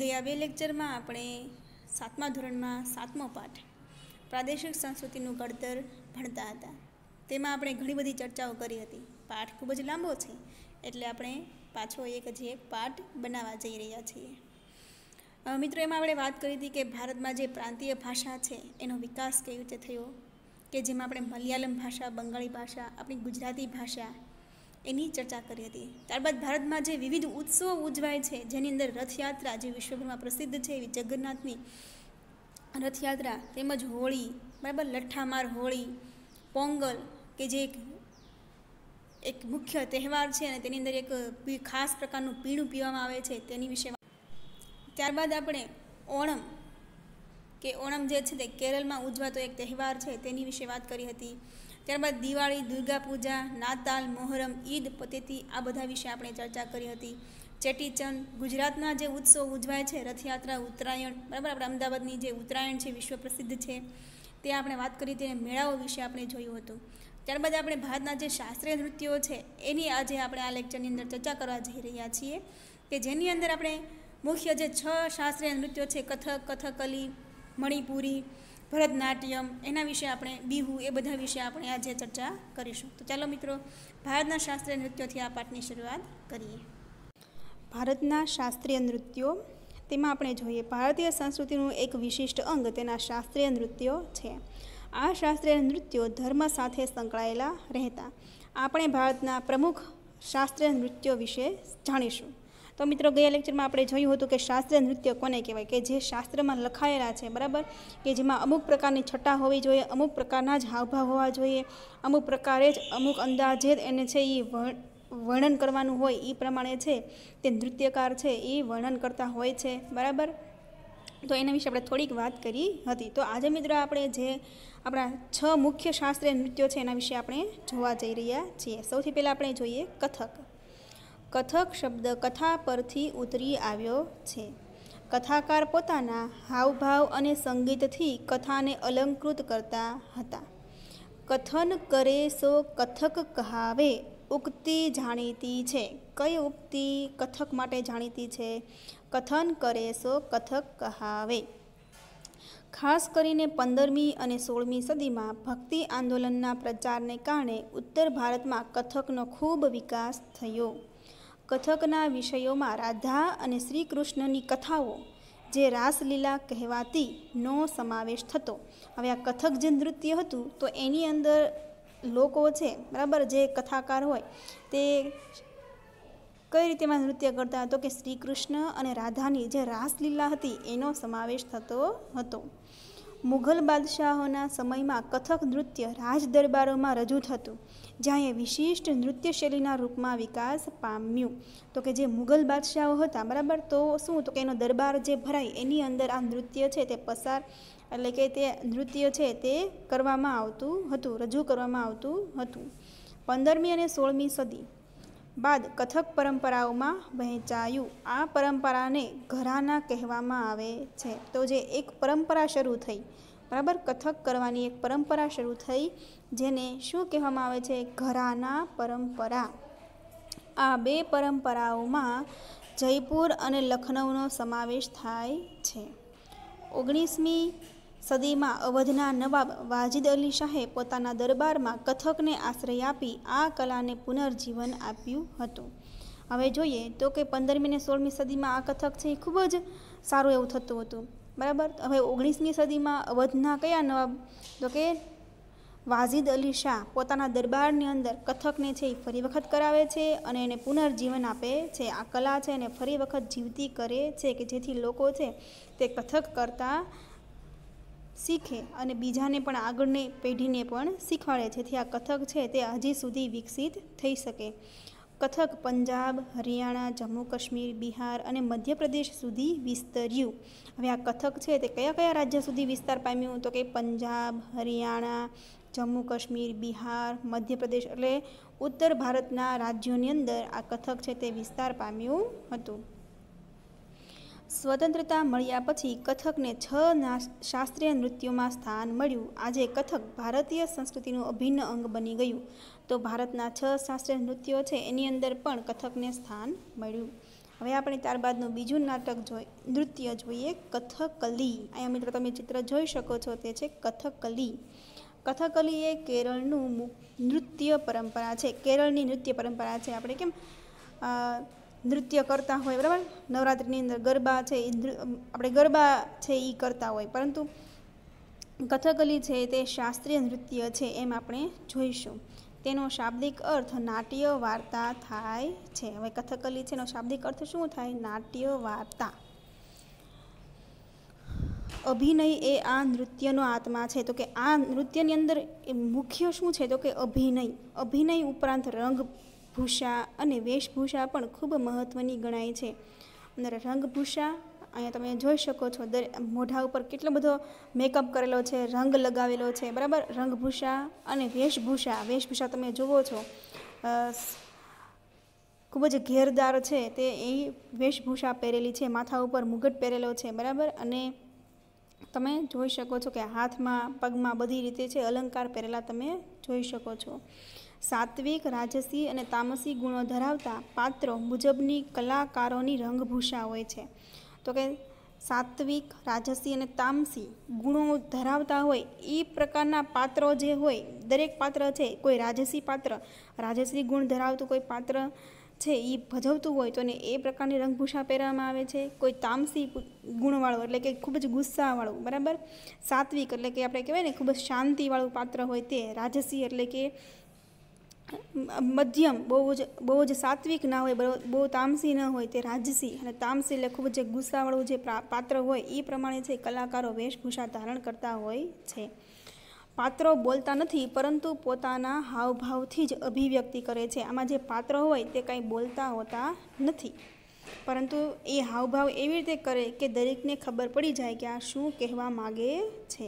ગયા બે લેક્ચરમાં આપણે 7મા ધોરણમાં 7મો પાઠ પ્રાદેશિક સંસ્કૃતિનું ઘડતર ભણતા હતા. તેમાં આપણે ઘણી બધી ચર્ચાઓ કરી હતી. પાઠ ખૂબ જ લાંબો છે એટલે આપણે પાછો એક પાઠ બનાવવા જઈ રહ્યા છીએ. મિત્રો, એમાં આપણે વાત કરી હતી કે ભારતમાં જે પ્રાંતીય ભાષા છે એનો વિકાસ કેવી રીતે થયો, કે જેમાં આપણે મલયાલમ ભાષા, બંગાળી ભાષા, આપણી ગુજરાતી ભાષા એની ચર્ચા કરી હતી. ત્યારબાદ ભારતમાં જે વિવિધ ઉત્સવો ઉજવાય છે, જેની અંદર રથયાત્રા જે વિશ્વભરમાં પ્રસિદ્ધ છે એવી જગન્નાથની રથયાત્રા, તેમજ હોળી, બરાબર, લઠ્ઠામાર હોળી, પોંગલ કે જે એક મુખ્ય તહેવાર છે અને તેની અંદર એક ખાસ પ્રકારનું પીણું પીવામાં આવે છે તેની વિશે. ત્યારબાદ આપણે ઓણમ જે છે તે કેરળમાં ઉજવાતો એક તહેવાર છે તેની વિશે વાત કરી હતી. ત્યારબાદ દિવાળી, દુર્ગા પૂજા, નાતાલ, મોહરમ, ઈદ, પતેતી આ બધા વિશે આપણે ચર્ચા કરી હતી. ચેટીચંદ, ગુજરાતના જે ઉત્સવ ઉજવાય છે, રથયાત્રા, ઉત્તરાયણ, બરાબર, આપણે અમદાવાદની જે ઉત્તરાયણ છે વિશ્વ પ્રસિદ્ધ છે તે આપણે વાત કરી હતી. મેળાઓ વિશે આપણે જોયું હતું. ત્યારબાદ આપણે ભારતના જે શાસ્ત્રીય નૃત્યો છે એની આજે આપણે આ લેક્ચરની અંદર ચર્ચા કરવા જઈ રહ્યા છીએ, કે જેની અંદર આપણે મુખ્ય જે 6 શાસ્ત્રીય નૃત્યો છે, કથક, કથકલી, મણિપુરી, ભરતનાટ્યમ, એના વિશે આપણે બિહુ, એ બધા વિશે આપણે આજે ચર્ચા કરીશું. તો ચાલો મિત્રો, ભારતના શાસ્ત્રીય નૃત્યોથી આ પાઠની શરૂઆત કરીએ. ભારતના શાસ્ત્રીય નૃત્યો, તેમાં આપણે જોઈએ ભારતીય સંસ્કૃતિનું એક વિશિષ્ટ અંગ તેના શાસ્ત્રીય નૃત્યો છે. આ શાસ્ત્રીય નૃત્યો ધર્મ સાથે સંકળાયેલા રહેતા. આપણે ભારતના પ્રમુખ શાસ્ત્રીય નૃત્યો વિશે જાણીશું. તો મિત્રો, ગયા લેક્ચરમાં આપણે જોયું હતું કે શાસ્ત્રીય નૃત્ય કોને કહેવાય, કે જે શાસ્ત્રમાં લખાયેલા છે, બરાબર, કે જેમાં અમુક પ્રકારની છટા હોવી જોઈએ, અમુક પ્રકારના જ હાવભાવ હોવા જોઈએ, અમુક પ્રકારે જ અમુક અંદાજે એને છે એ વર્ણન કરવાનું હોય, એ પ્રમાણે છે તે નૃત્યકાર છે એ વર્ણન કરતા હોય છે, બરાબર. તો એના વિશે આપણે થોડીક વાત કરી હતી. તો આજે મિત્રો આપણે જે આપણા 6 મુખ્ય શાસ્ત્રીય નૃત્યો છે એના વિશે આપણે જોવા જઈ રહ્યા છીએ. સૌથી પહેલાં આપણે જોઈએ કથક. કથક શબ્દ કથા પરથી ઉતરી આવ્યો છે. કથાકાર પોતાના હાવભાવ અને સંગીતથી કથાને અલંકૃત કરતા હતા. કથન કરે સો કથક કહાવે ઉક્તિ જાણીતી છે. કઈ ઉક્તિ કથક માટે જાણીતી છે? કથન કરે સો કથક કહાવે. ખાસ કરીને 15મી અને 16મી સદીમાં ભક્તિ આંદોલનના પ્રચારને કારણે ઉત્તર ભારતમાં કથકનો ખૂબ વિકાસ થયો. કથકના વિષયોમાં રાધા અને શ્રી કૃષ્ણની કથાઓ, જે રાસલીલા કહેવાતી, નો સમાવેશ થતો. હવે આ કથક જે નૃત્ય હતું તો એની અંદર લોકો છે, બરાબર, જે કથાકાર હોય તે કઈ રીતેમાં નૃત્ય કરતા હતો, કે શ્રી કૃષ્ણ અને રાધાની જે રાસલીલા હતી એનો સમાવેશ થતો હતો. મુઘલ બાદશાહોના સમયમાં કથક નૃત્ય રાજ દરબારોમાં રજૂ થતું, જ્યાં એ વિશિષ્ટ નૃત્ય શૈલીના રૂપમાં વિકાસ પામ્યું. તો કે જે મુઘલ બાદશાહો હતા, બરાબર, તો શું, તો કે એનો દરબાર જે ભરાય એની અંદર આ નૃત્ય છે તે પસાર, એટલે કે તે નૃત્ય છે તે કરવામાં આવતું હતું, રજૂ કરવામાં આવતું હતું. 15મી અને 16મી સદી બાદ કથક પરંપરાઓમાં વહેંચાયું. આ પરંપરાને ઘરાના કહેવામાં આવે છે. તો જે એક પરંપરા શરૂ થઈ, બરાબર, કથક કરવાની એક પરંપરા શરૂ થઈ, જેને શું કહેવામાં આવે છે? ઘરાના પરંપરા. આ 2 પરંપરાઓમાં જયપુર અને લખનઉનો સમાવેશ થાય છે. 19મી સદીમાં અવધના નવાબ વાજિદ અલી શાહે પોતાના દરબારમાં કથકને આશ્રય આપી આ કલાને પુનર્જીવન આપ્યું હતું. હવે જોઈએ તો કે 15મી અને 16મી સદીમાં આ કથક છે એ ખૂબ જ સારું એવું થતું હતું, બરાબર. હવે 19મી સદીમાં અવધના કયા નવાબ, તો કે વાજિદ અલી શાહ પોતાના દરબારની અંદર કથકને છે એ ફરી વખત કરાવે છે અને એને પુનર્જીવન આપે છે. આ કલા છે એને ફરી વખત જીવતી કરે છે, કે જેથી લોકો છે તે કથક કરતા શીખે અને બીજાને પણ, આગળની પેઢીને પણ શીખવાડે, જેથી આ કથક છે તે હજી સુધી વિકસિત થઈ શકે. કથક પંજાબ, હરિયાણા, જમ્મુ કાશ્મીર, બિહાર અને મધ્યપ્રદેશ સુધી વિસ્તર્યું. હવે આ કથક છે તે કયા કયા રાજ્ય સુધી વિસ્તાર પામ્યું? તો કે પંજાબ, હરિયાણા, જમ્મુ કાશ્મીર, બિહાર, મધ્યપ્રદેશ, એટલે ઉત્તર ભારતના રાજ્યોની અંદર આ કથક છે તે વિસ્તાર પામ્યું હતું. સ્વતંત્રતા મળ્યા પછી કથકને 6 શાસ્ત્રીય નૃત્યોમાં સ્થાન મળ્યું. આજે કથક ભારતીય સંસ્કૃતિનું અભિન્ન અંગ બની ગયું. તો ભારતના 6 શાસ્ત્રીય નૃત્યો છે એની અંદર પણ કથકને સ્થાન મળ્યું. હવે આપણે ત્યારબાદનું બીજું નૃત્ય જોઈએ, કથકલી. અહીંયા મિત્રો તમે ચિત્ર જોઈ શકો છો, તે છે કથકલી. કથકલી એ કેરળનું નૃત્ય પરંપરા છે. કેરળની નૃત્ય પરંપરા છે. આપણે કેમ નૃત્ય કરતા હોય, બરાબર, નવરાત્રિની અંદર ગરબા છે, આપણે ગરબા છે એ કરતા હોય, પરંતુ કથકલી છે તે શાસ્ત્રીય નૃત્ય છે, એમ આપણે જોઈશું. તેનો શાબ્દિક અર્થ નાટ્ય વાર્તા થાય છે. હવે કથકલી છે એનો શાબ્દિક અર્થ શું થાય? નાટ્ય વાર્તા. અભિનય એ આ નૃત્યનો આત્મા છે. તો કે આ નૃત્યની અંદર મુખ્ય શું છે? તો કે અભિનય. અભિનય ઉપરાંત રંગભૂષા અને વેશભૂષા પણ ખૂબ મહત્ત્વની ગણાય છે. અંદર રંગભૂષા, અહીંયા તમે જોઈ શકો છો, મોઢા ઉપર કેટલો બધો મેકઅપ કરેલો છે, રંગ લગાવેલો છે, બરાબર. રંગભૂષા અને વેશભૂષા તમે જુઓ છો, ખૂબ જ ઘેરદાર છે, તે એ વેશભૂષા પહેરેલી છે, માથા ઉપર મુગટ પહેરેલો છે, બરાબર. અને તમે જોઈ શકો છો કે હાથમાં, પગમાં બધી રીતે છે અલંકાર પહેરેલા તમે જોઈ શકો છો. સાત્વિક, રાજસી અને તામસી ગુણો ધરાવતા પાત્રો મુજબની કલાકારોની રંગભૂષા હોય છે. તો કે સાત્વિક, રાજસી અને તામસી ગુણો ધરાવતા હોય એ પ્રકારના પાત્રો જે હોય, દરેક પાત્ર છે, કોઈ રાજસી ગુણ ધરાવતું કોઈ પાત્ર છે એ ભજવતું હોય તો ને એ પ્રકારની રંગભૂષા પહેરવામાં આવે છે. કોઈ તામસી ગુણવાળું એટલે કે ખૂબ જ ગુસ્સાવાળું, બરાબર. સાત્વિક એટલે કે આપણે કહેવાય ને ખૂબ જ શાંતિવાળું પાત્ર હોય તે. રાજસી એટલે કે મધ્યમ, બહુ જ સાત્વિક ના હોય, બહુ તામસી ન હોય, તે રાજસી. અને તામસી એટલે ખૂબ જ ગુસ્સાવાળું જે પાત્ર હોય એ પ્રમાણે છે કલાકારો વેશભૂષા ધારણ કરતા હોય છે. પાત્રો બોલતા નથી, પરંતુ પોતાના હાવભાવથી જ અભિવ્યક્તિ કરે છે. આમાં જે પાત્રો હોય તે કાંઈ બોલતા હોતા નથી, પરંતુ એ હાવભાવ એવી રીતે કરે કે દરેકને ખબર પડી જાય કે આ શું કહેવા માગે છે.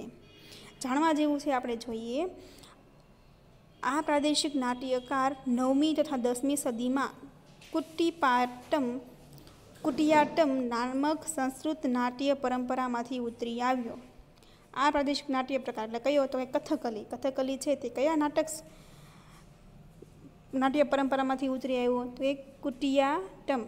જાણવા જેવું છે, આપણે જોઈએ. આ પ્રાદેશિક નાટ્યકાર 9મી તથા 10મી સદીમાં કુટિયાટ્ટમ નામક સંસ્કૃત નાટ્ય પરંપરામાંથી ઉતરી આવ્યો. આ પ્રાદેશિક નાટ્ય પ્રકાર એટલે કયો? તો કથકલી. કથકલી છે તે કયા નાટ્ય પરંપરામાંથી ઉતરી આવ્યો? તો એ કુટિયાટ્ટમ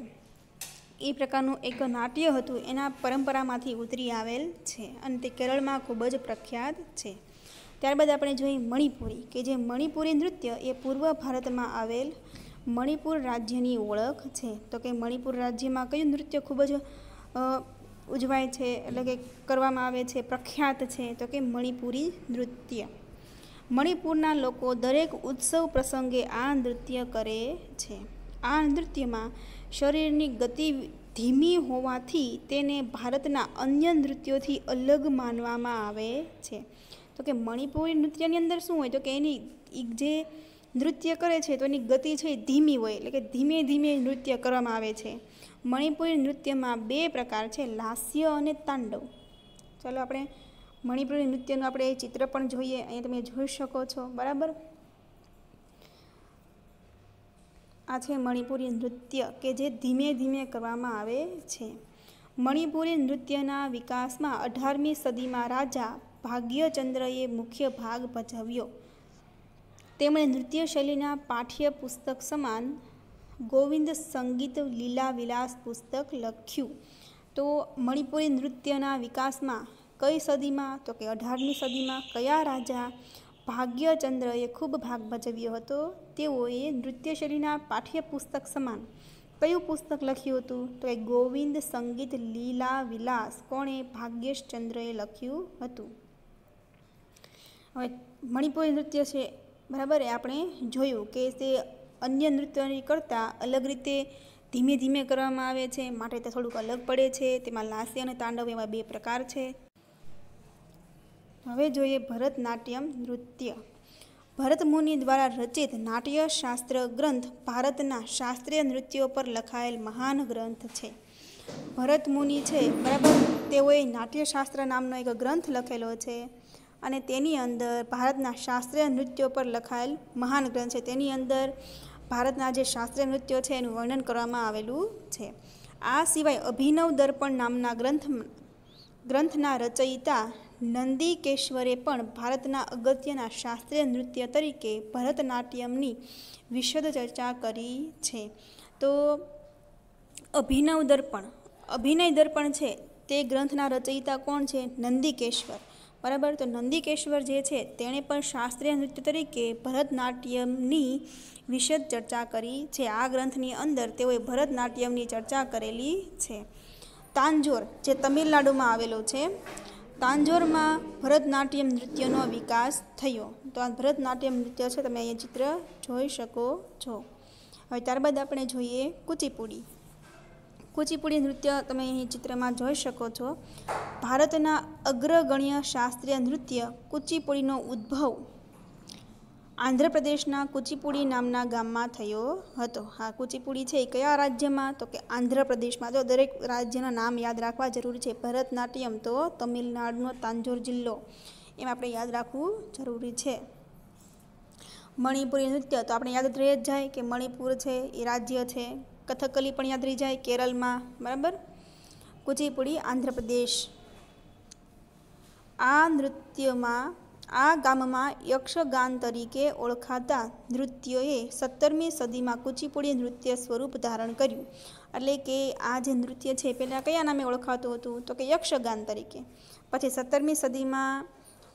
એ પ્રકારનું એક નાટ્ય હતું, એના પરંપરામાંથી ઉતરી આવેલ છે અને તે કેરળમાં ખૂબ જ પ્રખ્યાત છે. ત્યારબાદ આપણે જોઈએ મણિપુરી, કે જે મણિપુરી નૃત્ય એ પૂર્વ ભારતમાં આવેલ મણિપુર રાજ્યની ઓળખ છે. તો કે મણિપુર રાજ્યમાં કયું નૃત્ય ખૂબ જ ઉજવાય છે, એટલે કે કરવામાં આવે છે, પ્રખ્યાત છે? તો કે મણિપુરી નૃત્ય. મણિપુરના લોકો દરેક ઉત્સવ પ્રસંગે આ નૃત્ય કરે છે. આ નૃત્યમાં શરીરની ગતિ ધીમી હોવાથી તેને ભારતના અન્ય નૃત્યોથી અલગ માનવામાં આવે છે. તો કે મણિપુરી નૃત્યની અંદર શું હોય? તો કે એની જે નૃત્ય કરે છે તો એની ગતિ છે ધીમી હોય, એટલે કે ધીમે ધીમે નૃત્ય કરવામાં આવે છે. મણિપુરી નૃત્યમાં 2 પ્રકાર છે, લાસ્ય અને તાંડવ. ચાલો આપણે મણિપુરી નૃત્યનું આપણે ચિત્ર પણ જોઈએ. અહીંયા તમે જોઈ શકો છો, બરાબર. આ છે મણિપુરી નૃત્ય કે જે ધીમે ધીમે કરવામાં આવે છે. મણિપુરી નૃત્યના વિકાસમાં 18મી સદીમાં રાજા ભાગ્યચંદ્રએ મુખ્ય ભાગ ભજવ્યો. તેમણે નૃત્ય શૈલીના પાઠ્યપુસ્તક સમાન ગોવિંદ સંગીત લીલા વિલાસ પુસ્તક લખ્યું. તો મણિપુરી નૃત્યના વિકાસમાં કઈ સદીમાં? તો કે 18મી સદીમાં. કયા રાજા? ભાગ્યચંદ્રએ ખૂબ ભાગ ભજવ્યો હતો. તેઓએ નૃત્ય શૈલીના પાઠ્યપુસ્તક સમાન કયું પુસ્તક લખ્યું હતું? તો એ ગોવિંદ સંગીત લીલા વિલાસ કોણે? ભાગ્યચંદ્રએ લખ્યું હતું. હવે મણિપુરી નૃત્ય છે, બરાબર, એ આપણે જોયું કે તે અન્ય નૃત્યોની કરતાં અલગ રીતે ધીમે ધીમે કરવામાં આવે છે, માટે તે થોડુંક અલગ પડે છે. તેમાં લાસ્ય અને તાંડવ એવા 2 પ્રકાર છે. હવે જોઈએ ભરતનાટ્યમ નૃત્ય. ભરત મુનિ દ્વારા રચિત નાટ્યશાસ્ત્ર ગ્રંથ ભારતના શાસ્ત્રીય નૃત્યો પર લખાયેલ મહાન ગ્રંથ છે. ભરત મુનિ છે, બરાબર, તેઓએ નાટ્યશાસ્ત્ર નામનો એક ગ્રંથ લખેલો છે અને તેની અંદર ભારતના શાસ્ત્રીય નૃત્યો પર લખાયેલ મહાન ગ્રંથ છે. તેની અંદર ભારતના જે શાસ્ત્રીય નૃત્યો છે એનું વર્ણન કરવામાં આવેલું છે. આ સિવાય અભિનવ દર્પણ નામના ગ્રંથના રચયિતા નંદિકેશ્વરે પણ ભારતના અગત્યના શાસ્ત્રીય નૃત્ય તરીકે ભરતનાટ્યમની વિશદ ચર્ચા કરી છે. તો અભિનવ દર્પણ, અભિનય દર્પણ છે તે ગ્રંથના રચયિતા કોણ છે? નંદિકેશ્વર. બરાબર. તો નંદિકેશ્વર જે છે તેણે પણ શાસ્ત્રીય નૃત્ય તરીકે ભરતનાટ્યમની વિશદ ચર્ચા કરી છે. આ ગ્રંથની અંદર તેઓએ ભરતનાટ્યમની ચર્ચા કરેલી છે. તાંજોર જે તમિલનાડુમાં આવેલો છે, તાંજોરમાં ભરતનાટ્યમ નૃત્યનો વિકાસ થયો. તો આ ભરતનાટ્યમ નૃત્ય છે, તમે અહીંયા ચિત્ર જોઈ શકો છો. હવે ત્યારબાદ આપણે જોઈએ કુચીપુડી. કુચીપુડી નૃત્ય તમે અહીં ચિત્રમાં જોઈ શકો છો. ભારતના અગ્રગણ્ય શાસ્ત્રીય નૃત્ય કુચીપુડીનો ઉદ્ભવ આંધ્રપ્રદેશના કુચીપુડી નામના ગામમાં થયો હતો. હા, કુચીપુડી છે એ કયા રાજ્યમાં? તો કે આંધ્રપ્રદેશમાં. તો દરેક રાજ્યના નામ યાદ રાખવા જરૂરી છે. ભરતનાટ્યમ તો તમિલનાડુનો તાંજોર જિલ્લો, એમ આપણે યાદ રાખવું જરૂરી છે. મણિપુરી નૃત્ય તો આપણે યાદ રહી જ જાય કે મણિપુર છે એ રાજ્ય છે. કથકલી પણ યાદ રહી જાય, કેરળમાં. બરાબર. કુચીપુડી આંધ્રપ્રદેશ. આ ગામમાં યક્ષગાન તરીકે ઓળખાતા નૃત્યોએ 17મી સદીમાં કુચીપુડી નૃત્ય સ્વરૂપ ધારણ કર્યું. એટલે કે આ જે નૃત્ય છે પહેલાં કયા નામે ઓળખાતું હતું? તો કે યક્ષગાન તરીકે. પછી 17મી સદીમાં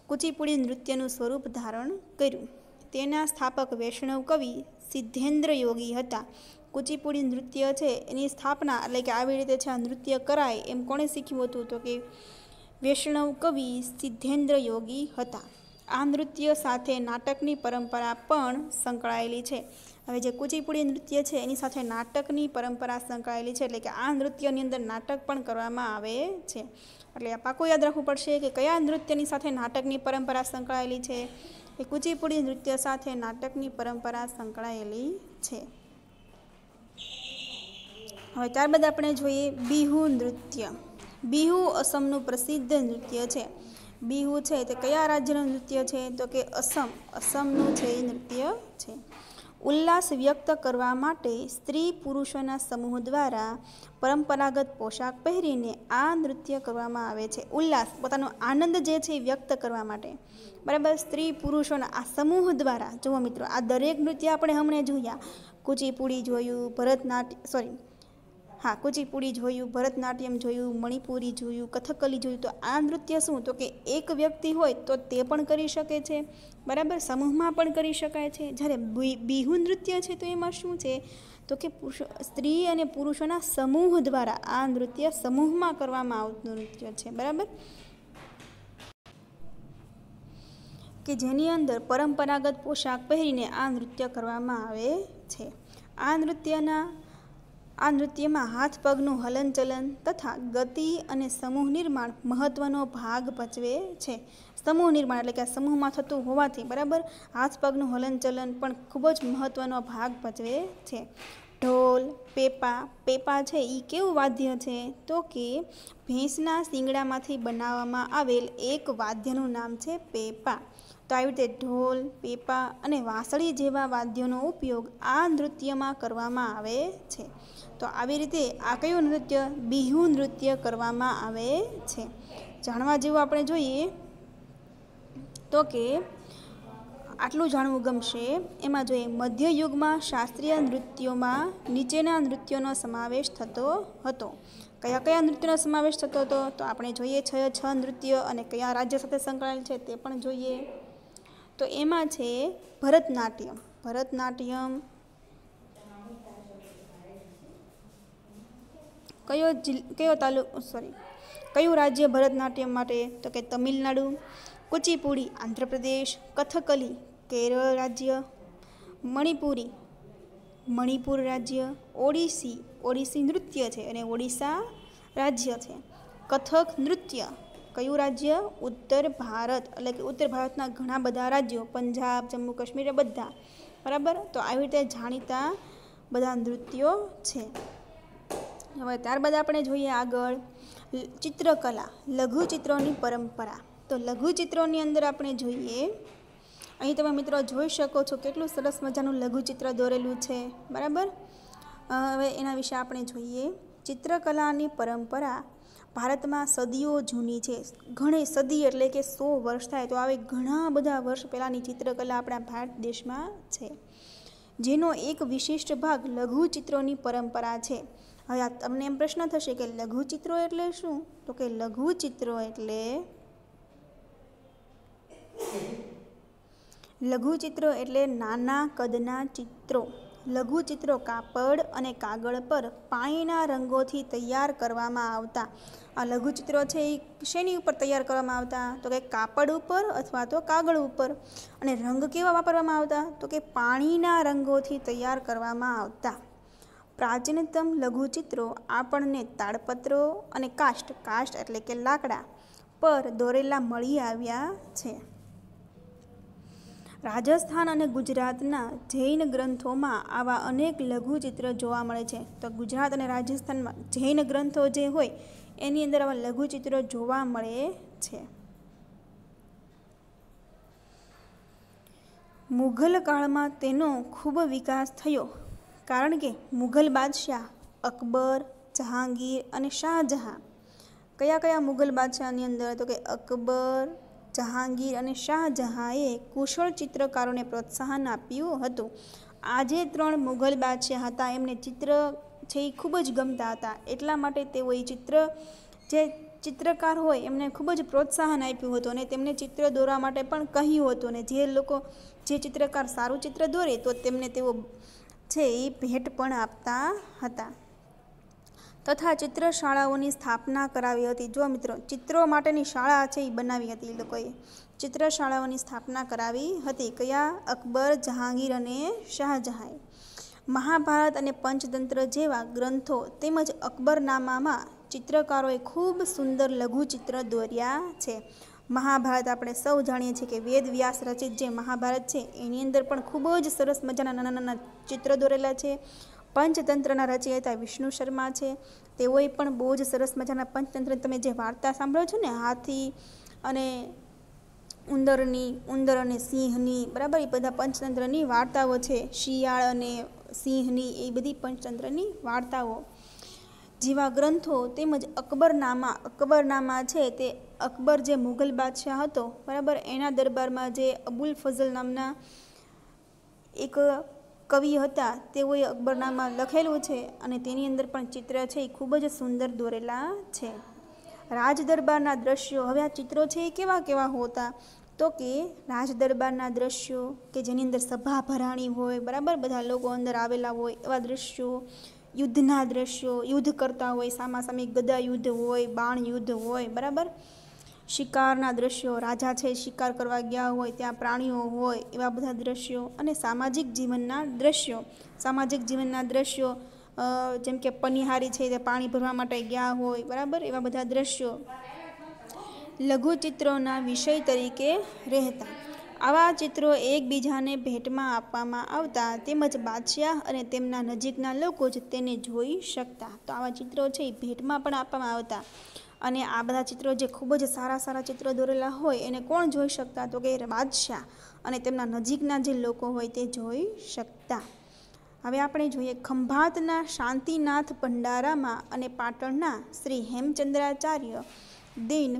કુચીપુડી નૃત્યનું સ્વરૂપ ધારણ કર્યું. તેના સ્થાપક વૈષ્ણવ કવિ સિદ્ધેન્દ્ર યોગી હતા. કુચીપુડી નૃત્ય છે એની સ્થાપના, એટલે કે આવી રીતે છે આ નૃત્ય કરાય એમ કોણે શીખ્યું હતું? તો કે વૈષ્ણવ કવિ સિદ્ધેન્દ્ર યોગી હતા. આ નૃત્ય સાથે નાટકની પરંપરા પણ સંકળાયેલી છે. હવે જે કુચીપુડી નૃત્ય છે એની સાથે નાટકની પરંપરા સંકળાયેલી છે, એટલે કે આ નૃત્યની અંદર નાટક પણ કરવામાં આવે છે. એટલે આ પાકું યાદ રાખવું પડશે કે કયા નૃત્યની સાથે નાટકની પરંપરા સંકળાયેલી છે. એ કુચીપુડી નૃત્ય સાથે નાટકની પરંપરા સંકળાયેલી છે. હવે ત્યારબાદ આપણે જોઈએ બિહુ નૃત્ય. બિહુ અસમનું પ્રસિદ્ધ નૃત્ય છે. બિહુ છે તે કયા રાજ્યનું નૃત્ય છે? તો કે અસમનું છે એ નૃત્ય છે. ઉલ્લાસ વ્યક્ત કરવા માટે સ્ત્રી પુરુષોના સમૂહ દ્વારા પરંપરાગત પોશાક પહેરીને આ નૃત્ય કરવામાં આવે છે. ઉલ્લાસ, પોતાનો આનંદ જે છે એ વ્યક્ત કરવા માટે. બરાબર. સ્ત્રી પુરુષોના આ સમૂહ દ્વારા, જુઓ મિત્રો, આ દરેક નૃત્ય આપણે હમણાં જોયા. કુચીપુડી જોયું, કુચીપુડી જોયું, ભરતનાટ્યમ જોયું, મણિપુરી જોયું, કથકલી જોયું. તો આ નૃત્ય શું? તો કે એક વ્યક્તિ હોય તો તે પણ કરી શકે છે. બરાબર. સમૂહમાં પણ કરી શકાય છે. જ્યારે બિહુ નૃત્ય છે તો એમાં શું છે? તો કે સ્ત્રી અને પુરુષોના સમૂહ દ્વારા આ નૃત્ય સમૂહમાં કરવામાં આવતું નૃત્ય છે. બરાબર. કે જેની અંદર પરંપરાગત પોશાક પહેરીને આ નૃત્ય કરવામાં આવે છે. આ નૃત્યમાં હાથ પગનું હલનચલન તથા ગતિ અને સમૂહ નિર્માણ મહત્વનો ભાગ ભજવે છે. સમૂહ નિર્માણ એટલે કે સમૂહમાં થતું હોવાથી, બરાબર, હાથ પગનું હલનચલન પણ ખૂબ જ મહત્વનો ભાગ ભજવે છે. ઢોલ, પેપા છે એ કેવું વાદ્ય છે? તો કે ભેંસના શિંગડામાંથી બનાવવામાં આવેલ એક વાદ્યનું નામ છે પેપા. તો આવી રીતે ઢોલ, પેપા અને વાંસળી જેવા વાદ્યોનો ઉપયોગ આ નૃત્યમાં કરવામાં આવે છે. તો આવી રીતે આ કયું નૃત્ય? બિહુ નૃત્ય કરવામાં આવે છે. જાણવા જેવું આપણે જોઈએ તો કે આટલું જાણવું ગમશે. એમાં જોઈએ મધ્યયુગમાં શાસ્ત્રીય નૃત્યોમાં નીચેના નૃત્યોનો સમાવેશ થતો હતો. કયા કયા નૃત્યનો સમાવેશ થતો હતો? તો આપણે જોઈએ 6 નૃત્ય અને કયા રાજ્ય સાથે સંકળાયેલ છે તે પણ જોઈએ. તો એમાં છે ભરતનાટ્યમ. કયું રાજ્ય ભરતનાટ્યમ માટે? તો કે તમિલનાડુ. કુચીપુડી આંધ્રપ્રદેશ. કથકલી કેરળ રાજ્ય. મણિપુર રાજ્ય. ઓડિસી નૃત્ય છે અને ઓડિશા રાજ્ય છે. કથક નૃત્ય કયું રાજ્ય? ઉત્તર ભારત, એટલે કે ઉત્તર ભારતના ઘણા બધા રાજ્યો, પંજાબ, જમ્મુ કાશ્મીર, બધા. બરાબર. તો આવી રીતે જાણીતા બધા નૃત્યો છે. હવે ત્યારબાદ આપણે જોઈએ આગળ ચિત્રકલા, લઘુચિત્રોની પરંપરા. તો લઘુચિત્રોની અંદર આપણે જોઈએ, અહીં તમે મિત્રો જોઈ શકો છો કેટલું સરસ મજાનું લઘુચિત્ર દોરેલું છે. બરાબર. હવે એના વિશે આપણે જોઈએ. ચિત્રકલાની પરંપરા ભારતમાં સદીઓ જૂની છે. ઘણી સદી એટલે કે 100 વર્ષ થાય તો આવી ઘણા બધા વર્ષ પહેલાંની ચિત્રકલા આપણા ભારત દેશમાં છે, જેનો એક વિશિષ્ટ ભાગ લઘુચિત્રોની પરંપરા છે. હવે આ તમને એમ પ્રશ્ન થશે કે લઘુચિત્રો એટલે શું? તો કે લઘુચિત્રો એટલે નાના કદના ચિત્રો. લઘુચિત્રો કાપડ અને કાગળ પર પાણીના રંગોથી તૈયાર કરવામાં આવતા. આ લઘુચિત્રો છે એ શેની ઉપર તૈયાર કરવામાં આવતા? તો કે કાપડ ઉપર અથવા તો કાગળ ઉપર. અને રંગ કેવા વાપરવામાં આવતા? તો કે પાણીના રંગોથી તૈયાર કરવામાં આવતા. પ્રાચીનતમ લઘુચિત્રો આપણને તાડપત્રો અને કાષ્ઠ એટલે કે લાકડા પર દોરેલા મળી આવ્યા છે. રાજસ્થાન અને ગુજરાતના જૈન ગ્રંથોમાં આવા અનેક લઘુચિત્ર જોવા મળે છે. તો ગુજરાત અને રાજસ્થાનમાં જૈન ગ્રંથો જે હોય એની અંદર આવા લઘુચિત્રો જોવા મળે છે. મુઘલ કાળમાં તેનો ખૂબ વિકાસ થયો, કારણ કે મુઘલ બાદશાહ અકબર, જહાંગીર અને શાહજહાં. કયા મુઘલ બાદશાહની અંદર? તો કે અકબર, જહાંગીર અને શાહજહાંએ કુશળ ચિત્રકારોને પ્રોત્સાહન આપ્યું હતું. આ જે 3 મુઘલ બાદશાહ હતા એમને ચિત્ર છે એ ખૂબ જ ગમતા હતા. એટલા માટે તેઓ એ જે ચિત્રકાર હોય એમને ખૂબ જ પ્રોત્સાહન આપ્યું હતું અને તેમને ચિત્ર દોરવા માટે પણ કહ્યું હતું. અને જે ચિત્રકાર સારું ચિત્ર દોરે તો તેમને તેઓ છે એ ભેટ પણ આપતા હતા. તથા ચિત્રશાળાઓની સ્થાપના કરાવી હતી. જો મિત્રો, ચિત્રો માટેની શાળા છે એ બનાવી હતી. એ લોકોએ ચિત્રશાળાઓની સ્થાપના કરાવી હતી. કયા? અકબર, જહાંગીર અને શાહજહાંએ. મહાભારત અને પંચતંત્ર જેવા ગ્રંથો તેમજ અકબરનામામાં ચિત્રકારોએ ખૂબ સુંદર લઘુચિત્ર દોર્યા છે. મહાભારત આપણે સૌ જાણીએ છીએ કે વેદ વ્યાસ રચિત જે મહાભારત છે એની અંદર પણ ખૂબ જ સરસ મજાના નાના ચિત્ર દોરેલા છે. પંચતંત્રના રચયિતા વિષ્ણુ શર્મા છે. તેઓએ પણ બહુ જ સરસ મજાના પંચતંત્ર, તમે જે વાર્તા સાંભળો છો ને, હાથી અને ઉંદર અને સિંહની, બરાબર, એ બધા પંચતંત્રની વાર્તાઓ છે. શિયાળ અને સિંહની, એ બધી પંચતંત્રની વાર્તાઓ જેવા ગ્રંથો તેમજ અકબરનામા છે તે અકબર જે મુઘલ બાદશાહ હતો, બરાબર, એના દરબારમાં જે અબુલ ફઝલ નામના એક કવિ હતા તેઓએ અકબરનામા લખેલું છે અને તેની અંદર પણ ચિત્ર છે એ ખૂબ જ સુંદર દોરેલા છે. રાજદરબારના દ્રશ્યો. હવે આ ચિત્રો છે એ કેવા હોતા? તો કે રાજદરબારના દ્રશ્યો કે જેની અંદર સભા ભરાણી હોય, બરાબર, બધા લોકો અંદર આવેલા હોય એવા દ્રશ્યો. યુદ્ધના દ્રશ્યો, યુદ્ધ કરતા હોય, સામાસામી ગદા યુદ્ધ હોય, બાણ યુદ્ધ હોય, બરાબર. શિકારના દ્રશ્યો, રાજા છે શિકાર કરવા ગયા હોય, ત્યાં પ્રાણીઓ હોય એવા બધા દ્રશ્યો. અને સામાજિક જીવનના દ્રશ્યો, જેમ કે પનિહારી છે તે પાણી ભરવા માટે ગયા હોય, બરાબર, એવા બધા દ્રશ્યો લઘુચિત્રોના વિષય તરીકે રહેતા. આવા ચિત્રો એકબીજાને ભેટમાં આપવામાં આવતા તેમજ બાદશાહ અને તેમના નજીકના લોકો જ તેને જોઈ શકતા. તો આવા ચિત્રો છે એ ભેટમાં પણ આપવામાં આવતા. અને આ બધા ચિત્રો જે ખૂબ જ સારા ચિત્રો દોરેલા હોય એને કોણ જોઈ શકતા? તો કે બાદશાહ અને તેમના નજીકના જે લોકો હોય તે જોઈ શકતા. હવે આપણે જોઈએ ખંભાતના શાંતિનાથ ભંડારામાં અને પાટણના શ્રી હેમચંદ્રાચાર્ય દીન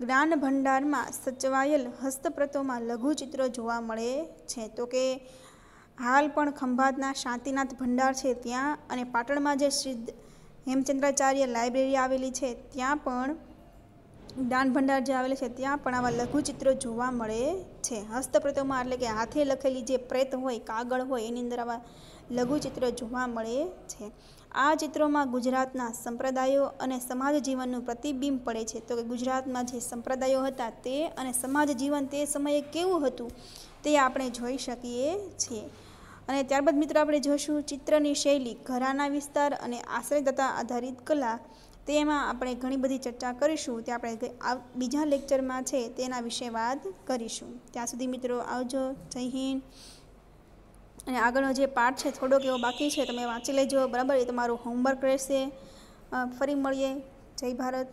જ્ઞાન ભંડારમાં સચવાયેલ હસ્તપ્રતોમાં લઘુચિત્રો જોવા મળે છે. તો કે હાલ પણ ખંભાતના શાંતિનાથ ભંડાર છે ત્યાં અને પાટણમાં જે શ્રી હેમચંદ્રાચાર્ય લાઇબ્રેરી આવેલી છે ત્યાં પણ જ્ઞાન ભંડાર જે આવેલી છે ત્યાં પણ આવા લઘુચિત્રો જોવા મળે છે. હસ્તપ્રતોમાં એટલે કે હાથે લખેલી જે પ્રેત હોય, કાગળ હોય, એની અંદર આવા લઘુચિત્રો જોવા મળે છે. આ ચિત્રોમાં ગુજરાતના સંપ્રદાયો અને સમાજ જીવનનું પ્રતિબિંબ પડે છે. તો કે ગુજરાતમાં જે સંપ્રદાયો હતા તે અને સમાજ જીવન તે સમયે કેવું હતું તે આપણે જોઈ શકીએ છીએ. અને ત્યારબાદ મિત્રો આપણે જોઈશું ચિત્રની શૈલી, ઘરાના વિસ્તાર અને આશ્રયદાતા આધારિત કલા. તેમાં આપણે ઘણી બધી ચર્ચા કરીશું. તે આપણે બીજા લેક્ચરમાં છે તેના વિશે વાત કરીશું. ત્યાં સુધી મિત્રો આવજો. જય હિન્દ. અને આગળનો જે પાઠ છે થોડોક એવો બાકી છે, તમે વાંચી લેજો, બરાબર. એ તમારું હોમવર્ક રહેશે. ફરી મળીએ. જય ભારત.